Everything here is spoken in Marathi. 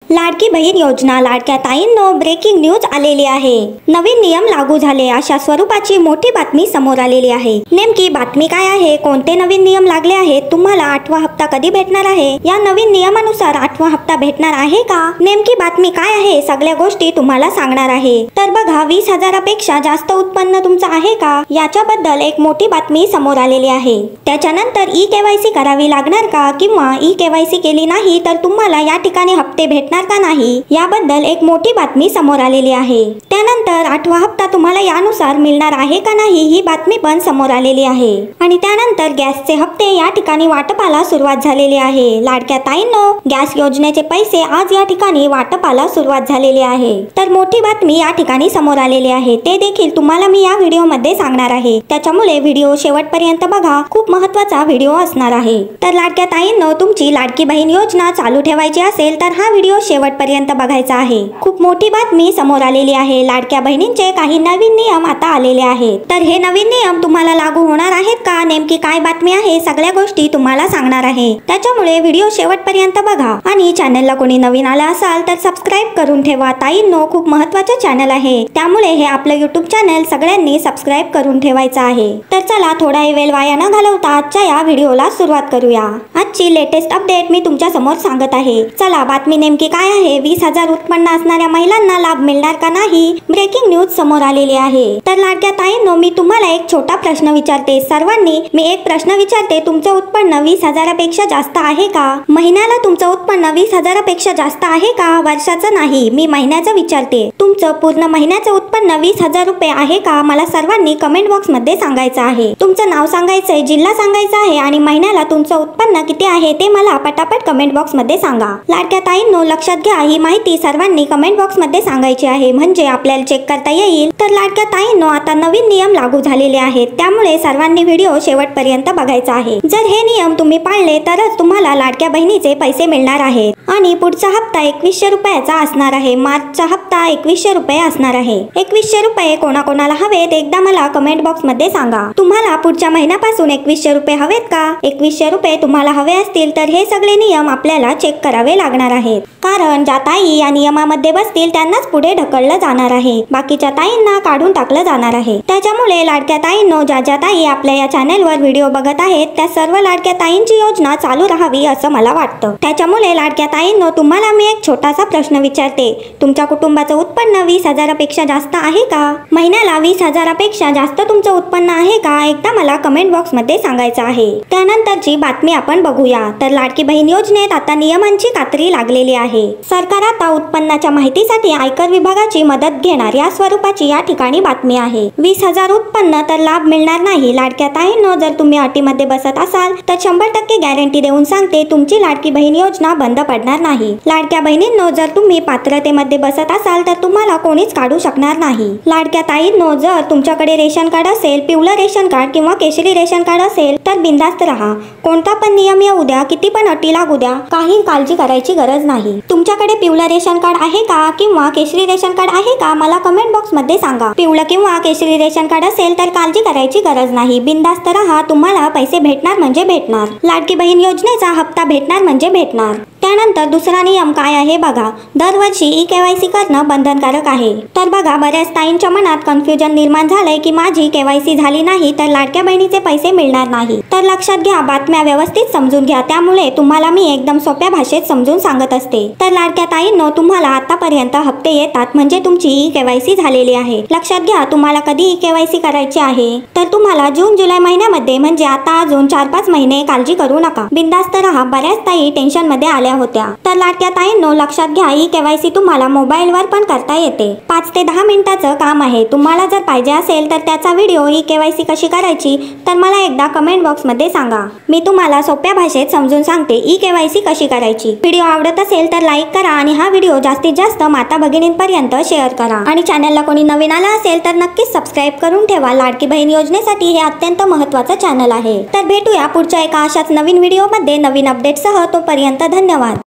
लाडकी बहीण योजना लाडक्या ताईंनो ब्रेकिंग न्यूज आलेली आहे। नवीन नियम लागू झाले अशा स्वरूपाची मोठी बातमी समोर आलेली आहे। नेमकी बातमी काय आहे, कोणते नवीन नियम लागले आहेत, तुम्हाला 8वा हप्ता कधी भेटणार आहे, या नवीन नियमानुसार 8वा हप्ता भेटणार आहे का, नेमकी बातमी काय आहे, सगळ्या गोष्टी तुम्हाला सांगणार आहे। तर बघा, 20,000पेक्षा जास्त उत्पन्न तुमचं आहे का, याच्याबद्दल एक मोठी बातमी समोर आलेली आहे। त्याच्यानंतर ई-केवायसी करावी लागणार का, किंवा ई-केवायसी केली नाही तर तुम्हाला या ठिकाणी हप्ते भेटणार का नाही, याबद्दल एक मोठी बातमी समोर आलेली आहे। त्यानंतर 8वा हप्ता तुम्हाला यानुसार मिळणार आहे का नाही, ही बातमी पण समोर आलेली आहे। आणि त्यानंतर गॅसचे हप्ते या ठिकाणी वाटपाला सुरुवात झालेली आहे। लाडक्या ताईंनो, गॅस योजनेचे पैसे आज या ठिकाणी वाटपाला सुरुवात झालेली आहे। तर मोठी बातमी या ठिकाणी समोर आलेली आहे, ते देखील तुम्हाला मी या व्हिडिओ मध्ये सांगणार आहे। त्याच्यामुळे व्हिडिओ शेवटपर्यंत बघा, खूप महत्त्वाचा व्हिडिओ असणार आहे। तर लाडक्या ताईंनो, तुमची लाडकी बहीण योजना चालू ठेवायची असेल तर हा व्हिडिओ शेवटपर्यंत बघायचा आहे। खूप मोठी बातमी समोर आलेली आहे। लाडक्या बहिणींचे काही नवीन नियम आता आलेले आहेत। तर हे नवीन नियम तुम्हाला लागू होणार आहेत का, नेमकी काय बातमी आहे, सगळ्या गोष्टी तुम्हाला सांगणार आहे। त्याच्यामुळे व्हिडिओ शेवटपर्यंत बघा। आणि चॅनलला कोणी नवीन आला असाल तर सबस्क्राइब करून ठेवा। ताईंनो, खूप महत्त्वाचं चॅनल आहे, त्यामुळे हे आपलं यूट्यूब चॅनल सगळ्यांनी सबस्क्राइब करून ठेवायचं आहे। तर चला, थोडाही वेळ वाया न घालवता आजच्या या व्हिडिओला सुरुवात करूया। आजची लेटेस्ट अपडेट मी तुमच्या समोर सांगत आहे। चला, बातमी नेमकी काय आहे, 20,000 उत्पन्न असणाऱ्या महिलांना लाभ मिळणार का नाही, ब्रेकिंग न्यूज समोर आलेली आहे। तर लाडक्या ताईंनो, मी तुम्हाला एक छोटा प्रश्न विचारते। सर्वांनी मी एक प्रश्न विचारते, तुमचं उत्पन्न 20,000पेक्षा जास्त आहे का, महिन्याला तुमचं उत्पन्न 20,000पेक्षा जास्त आहे का, वर्षाचं नाही, मी महिन्याचं विचारते। तुमचं पूर्ण महिन्याचं उत्पन्न 20,000 रुपये आहे का, मला सर्वांनी कमेंट बॉक्स मध्ये सांगायचं आहे। तुमचं नाव सांगायचंय, जिल्हा सांगायचा आहे आणि महिन्याला तुमचं उत्पन्न किती आहे ते मला पटापट कमेंट बॉक्स मध्ये सांगा। लाडक्या ताईंनो, लक्षात घ्या, ही माहिती सर्वांनी कमेंट बॉक्स मध्ये सांगायची आहे, म्हणजे आपल्याला चेक करता येईल। तर लाडक्या ताईंनो, आता नवीन नियम लागू झालेले आहेत, त्यामुळे सर्वांनी व्हिडिओ शेवटपर्यंत बघायचा आहे। जर हे नियम तुम्ही पाळले तरच तुम्हाला लाडक्या बहिणीचे पैसे मिळणार आहेत। आणि पुढचा हप्ता 2100 रुपयाचा असणार आहे। मार्चचा हप्ता 2100 रुपये असणार आहे। 2100 रुपये कोणाकोणाला हवेत, एकदा मला कमेंट बॉक्स मध्ये सांगा। तुम्हाला पुढच्या महिन्यापासून 2100 रुपये हवेत का, 2100 रुपये तुम्हाला हवे असतील तर हे सगळे नियम आपल्याला चेक करावे लागणार आहेत, कारण ज्या ताई या नियमामध्ये बसतील त्यांनाच पुढे ढकललं जाणार आहे, बाकीच्या ताईंना काढून टाकलं जाणार आहे। त्याच्यामुळे लाडक्या ताईंनो, ज्या ताई आपल्या या चॅनलवर व्हिडिओ बघत आहेत त्या सर्व लाडक्या ताईंची योजना चालू राहावी असं मला वाटतं। त्याच्यामुळे लाडक्या ताईंनो, तुम्हाला मी एक छोटासा प्रश्न विचारते, तुमच्या कुटुंबाचं उत्पन्न 20,000पेक्षा जास्त आहे का, महिन्याला 20,000पेक्षा जास्त तुमचं उत्पन्न आहे का, एकदा मला कमेंट बॉक्स मध्ये सांगायचं आहे। त्यानंतरची बातमी आपण बघूया। तर लाडकी बहीण योजनेत आता नियमांची कात्री लागलेली आहे। सरकार आता उत्पन्नाच्या माहितीसाठी आयकर विभागाची मदत घेणार, या स्वरूपाची या ठिकाणी बातमी आहे। 20,000 उत्पन्न तर लाभ मिळणार नाही। लाडक्या ताईंनो, जर तुम्ही अटीमध्ये बसत असाल तर 100% गॅरंटी देऊन सांगते, तुमची लाडकी बहीण योजना बंद पडणार नाही। लाडक्या बहिणींनो, जर तुम्ही पात्रतेमध्ये बसत असाल तर तुम्हाला कोणीच काढू शकणार नाही। लाडक्या ताईंनो, जर तुमच्याकडे रेशन कार्ड असेल, पिवळं रेशन कार्ड किंवा केशरी रेशन कार्ड असेल तर बिंदास्त राहा। कोणता पण नियम येऊ द्या, किती पण अटी लागू द्या, काही काळजी करायची गरज नाही। तुमच्याकडे पिवळं रेशन कार्ड आहे का किंवा केशरी रेशन कार्ड आहे का, मला कमेंट बॉक्स मध्ये सांगा। पिवळं किंवा केशरी रेशन कार्ड असेल तर काळजी करायची गरज नाही, बिंदास्त राहा, तुम्हाला पैसे भेटणार म्हणजे भेटणार। लाडकी बहीण योजनेचा हप्ता भेटणार म्हणजे भेटणार। त्यानंतर दुसरा नियम काय आहे बघा, दरवर्षी ई-केवायसी करणं बंधनकारक आहे। तर बघा, बऱ्याच ताईंच्या मनात कन्फ्युजन निर्माण झालंय की माझी केवायसी झाली नाही तर लाडक्या बहिणीचे पैसे मिळणार नाही। तर लक्षात घ्या, बातम्या व्यवस्थित समजून घ्या, त्यामुळे तुम्हाला मी एकदम सोप्या भाषेत समजून सांगत असते। तर लाडक्या ताईंनो, तुम्हाला आतापर्यंत हप्ते येतात म्हणजे तुमची ई-केवायसी झालेली आहे। लक्षात घ्या, तुम्हाला कधी ई-केवायसी करायची आहे तर तुम्हाला जून जुलै महिन्यामध्ये, म्हणजे आता अजून 4-5 महिने काळजी करू नका, बिंदास्त राहा। बऱ्याच ताई टेन्शन मध्ये आल्या होत्या। तर लाडक्या ताईंनो, लक्षात घ्या, ई-केवायसी तुम्हाला मोबाईलवर पण करता येते। 5 ते 10 मिनिटाचं काम आहे। तुम्हाला जर पाहिजे असेल तर त्याचा व्हिडिओ ई-केवायसी कशी करायची तर मला एकदा कमेंट बॉक्स मध्ये सांगा, मी तुम्हाला सोप्या भाषेत समजून सांगते ई-केवायसी कशी करायची। व्हिडिओ आवडत असेल तर लाईक करा आणि हा व्हिडिओ जास्तीत जास्त माता भगिनींपर्यंत शेअर करा। आणि चॅनलला कोणी नवीन आला असेल तर नक्कीच सबस्क्राइब करून ठेवा। लाडकी बहीण योजनेसाठी हे अत्यंत महत्त्वाचं चॅनल आहे। तर भेटूया पुढच्या एका अशाच नवीन व्हिडिओ मध्ये नवीन अपडेटसह। तोपर्यंत धन्यवाद।